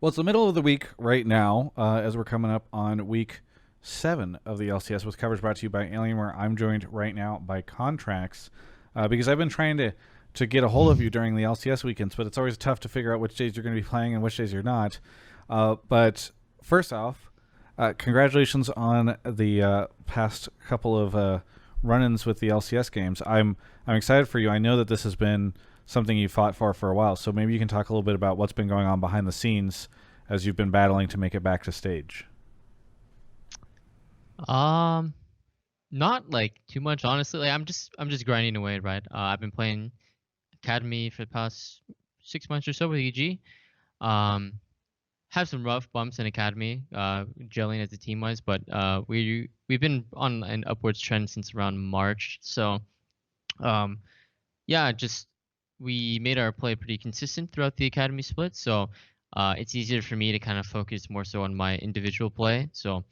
Well, it's the middle of the week right now, as we're coming up on week 7 of the LCS, with coverage brought to you by Alienware. I'm joined right now by Contractz, because I've been trying to get a hold of you during the LCS weekends, but it's always tough to figure out which days you're going to be playing and which days you're not. But first off, congratulations on the past couple of run-ins with the LCS games. I'm excited for you. I know that this has been something you fought for a while. So maybe you can talk a little bit about what's been going on behind the scenes as you've been battling to make it back to stage. Um, Not like too much, honestly. Like I'm just grinding away, right? I've been playing Academy for the past 6 months or so with EG. Um, have some rough bumps in Academy, gelling as a team wise, but we've been on an upwards trend since around March. So um, yeah, just we made our play pretty consistent throughout the Academy split. So it's easier for me to kind of focus more so on my individual play. So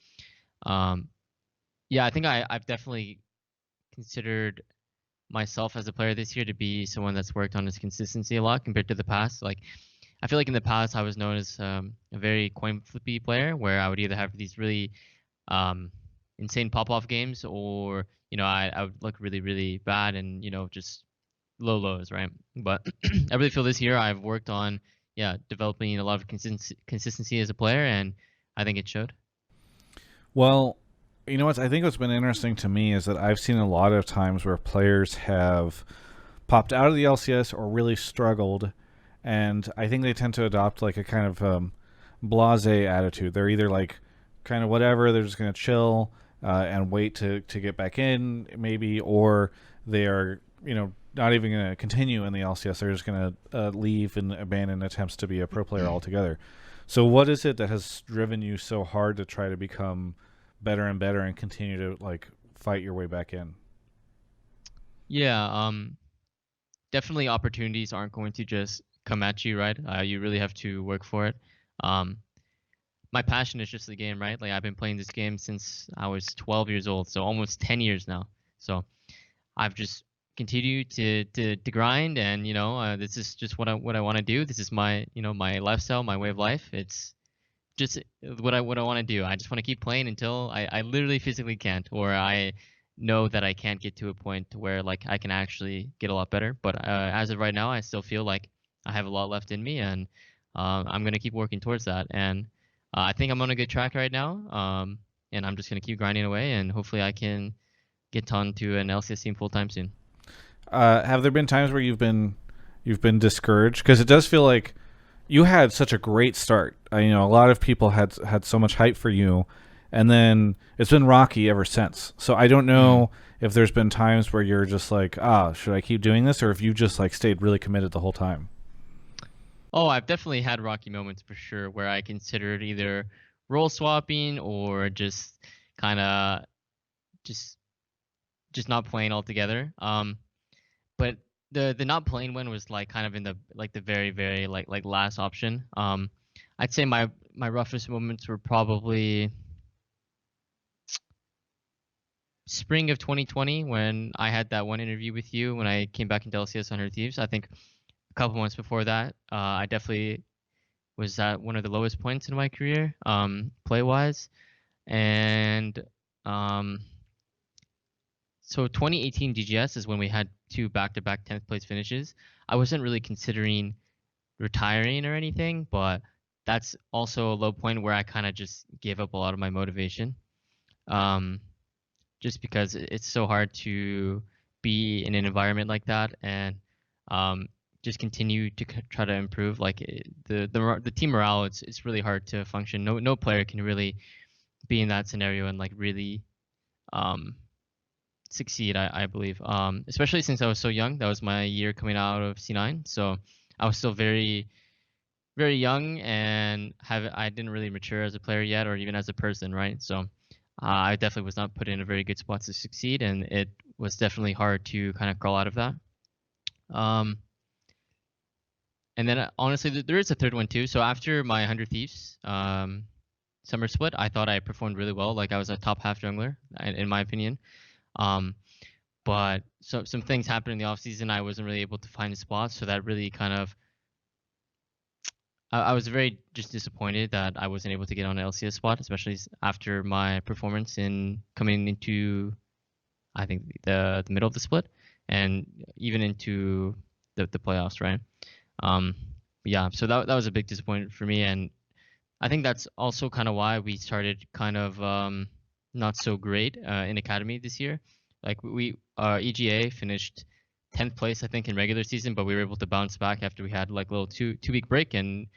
um, yeah, I think I've definitely considered myself as a player this year to be someone that's worked on his consistency a lot compared to the past. Like, I feel like in the past I was known as a very coin flippy player, where I would either have these really um, insane pop off games, or I would look really really bad and just low lows, right? But I really feel this year I've worked on developing a lot of consistency as a player, and I think it showed. Well, you know what? I think what's been interesting to me is that I've seen a lot of times where players have popped out of the LCS or really struggled, and I think they tend to adopt like a kind of blase attitude. They're either like kind of whatever, they're just going to chill and wait to get back in, maybe, or they are, not even going to continue in the LCS. They're just going to leave and abandon attempts to be a pro player altogether. So, what is it that has driven you so hard to try to become better and better and continue to like fight your way back in? Yeah, definitely opportunities aren't going to just come at you, right? You really have to work for it. Um, my passion is just the game, right? Like I've been playing this game since I was 12 years old, so almost 10 years now. So I've just continued to grind, and this is just what I want to do. This is my my lifestyle, my way of life. It's just what I want to do. I just want to keep playing until I literally physically can't, or I know that I can't get to a point where like I can actually get a lot better. But as of right now, I still feel like I have a lot left in me, and I'm gonna keep working towards that. And I think I'm on a good track right now. And I'm just gonna keep grinding away, and hopefully I can get on to an LCS team full time soon. Have there been times where you've been discouraged? Because it does feel like you had such a great start. A lot of people had so much hype for you, and then it's been rocky ever since. So I don't Mm. know if there's been times where you're just like, should I keep doing this, or if you just like stayed really committed the whole time. Oh, I've definitely had rocky moments for sure where I considered either role swapping or just kind of just just not playing altogether. But the not playing one was like kind of in the very very like last option. I'd say my roughest moments were probably spring of 2020 when I had that one interview with you when I came back into LCS on Her Thieves. I think a couple months before that, I definitely was at one of the lowest points in my career, play wise. And um, so 2018 DGS is when we had two back-to-back 10th place finishes. I wasn't really considering retiring or anything, but that's also a low point where I kind of just gave up a lot of my motivation. Um, just because it's so hard to be in an environment like that and um, just continue to try to improve. Like the team morale, it's really hard to function. No player can really be in that scenario and like really um, succeed. I believe, especially since I was so young. That was my year coming out of C9, so I was still very young and have I didn't really mature as a player yet, or even as a person, right? So I definitely was not put in a very good spot to succeed, and it was definitely hard to kind of crawl out of that. Um, and then honestly, there is a third one too. So after my 100 Thieves summer split, I thought I performed really well. Like I was a top half jungler, in my opinion. Um, but some things happened in the off season. I wasn't really able to find a spot, so that really kind of I was very just disappointed that I wasn't able to get on an LCS spot, especially after my performance in coming into, I think, the middle of the split and even into the playoffs, right? Um, yeah, so that was a big disappointment for me, and I think that's also kind of why we started kind of not so great in academy this year. Like we EGA finished 10th place, I think, in regular season, but we were able to bounce back after we had like a little two-week break, and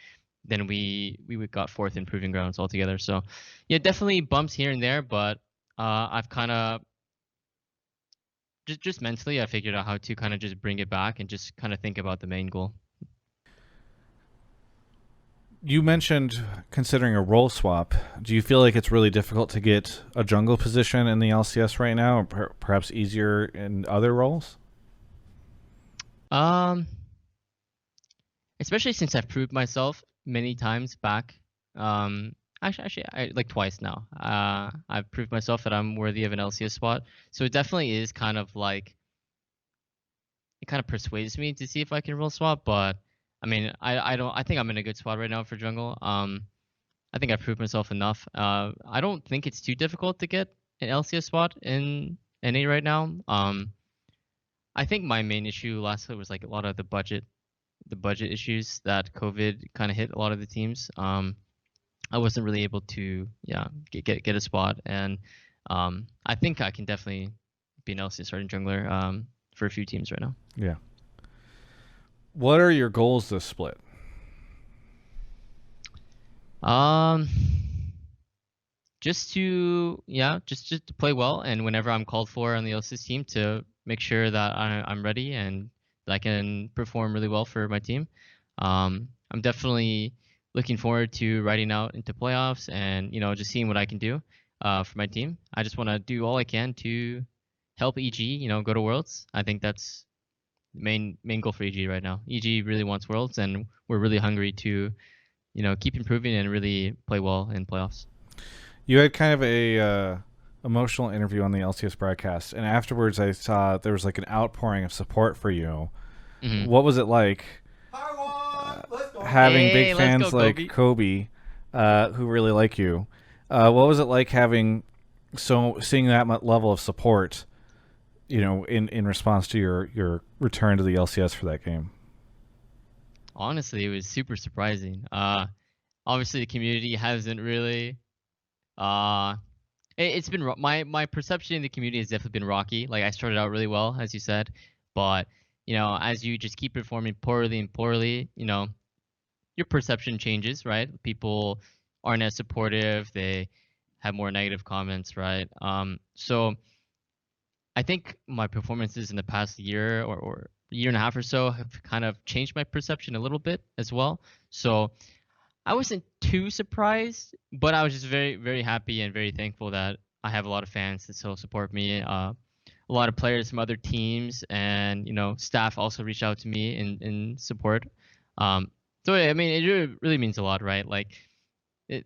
then we got fourth in proving grounds altogether. So yeah, definitely bumps here and there, but I've kind of just mentally I figured out how to kind of just bring it back and just kind of think about the main goal. You mentioned considering a role swap. Do you feel like it's really difficult to get a jungle position in the LCS right now, or perhaps easier in other roles? Um, Especially since I've proved myself many times back. Actually, I like twice now. I've proved myself that I'm worthy of an LCS spot. So it definitely is kind of like it kind of persuades me to see if I can roll swap. But I mean, I don't. I think I'm in a good spot right now for jungle. I think I've proved myself enough. I don't think it's too difficult to get an LCS spot in NA right now. I think my main issue last year was like a lot of the budget issues that COVID kind of hit a lot of the teams. I wasn't really able to, yeah, get a spot, and I think I can definitely be an LCS starting jungler for a few teams right now. Yeah. What are your goals this split? Um, just to just to play well, and whenever I'm called for on the LCS team, to make sure that I'm ready and that I can perform really well for my team. I'm definitely looking forward to riding out into playoffs and just seeing what I can do for my team. I just want to do all I can to help EG, go to Worlds. I think that's the main goal for EG right now. EG really wants Worlds, and we're really hungry to keep improving and really play well in playoffs. You had kind of a emotional interview on the LCS broadcast, and afterwards I saw there was like an outpouring of support for you. Mm-hmm. What was it like having Hey, big let's fans go, like Kobe, who really like you? What was it like having seeing that level of support? In response to your return to the LCS for that game. Honestly, it was super surprising. Obviously the community hasn't really uh it's been my perception in the community has definitely been rocky. Like I started out really well, as you said, but as you just keep performing poorly and poorly, your perception changes, right? People aren't as supportive. They have more negative comments, right? So I think my performances in the past year or year and a half or so have kind of changed my perception a little bit as well. So I wasn't too surprised, but I was just very, very happy and very thankful that I have a lot of fans that still support me. A lot of players from other teams and staff also reach out to me in support. So I mean, it really means a lot, right? Like it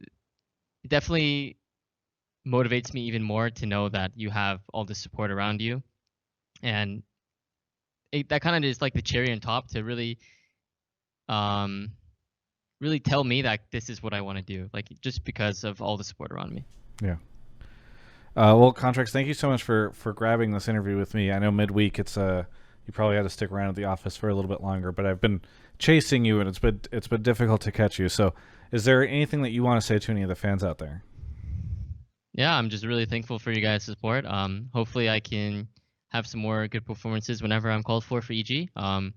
definitely motivates me even more to know that you have all the support around you, and that kind of is like the cherry on top to um really tell me that this is what I want to do, like just because of all the support around me. Yeah. Well, Contractz, thank you so much for grabbing this interview with me. I know midweek you probably had to stick around at the office for a little bit longer, but I've been chasing you and it's been difficult to catch you. So, is there anything that you want to say to any of the fans out there? Yeah, I'm just really thankful for you guys' support. Hopefully I can have some more good performances whenever I'm called for EG. And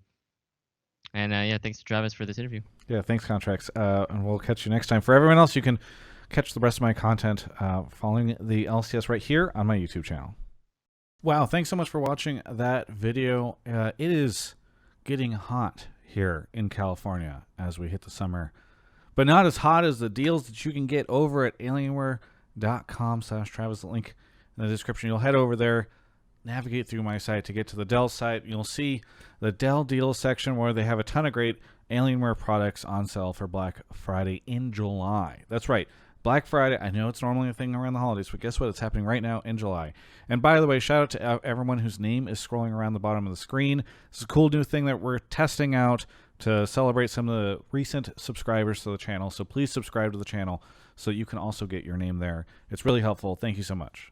yeah, thanks to Travis for this interview. Yeah, thanks, Contractz. And we'll catch you next time. For everyone else, you can catch the rest of my content following the LCS right here on my YouTube channel. Wow, thanks so much for watching that video. It is getting hot here in California as we hit the summer, but not as hot as the deals that you can get over at alienware.com/Travis. The link in the description. You'll head over there, navigate through my site to get to the Dell site. You'll see the Dell deals section where they have a ton of great Alienware products on sale for Black Friday in July. That's right. Black Friday, I know it's normally a thing around the holidays, but guess what? It's happening right now in July. And by the way, shout out to everyone whose name is scrolling around the bottom of the screen. This is a cool new thing that we're testing out to celebrate some of the recent subscribers to the channel. So please subscribe to the channel so you can also get your name there. It's really helpful. Thank you so much.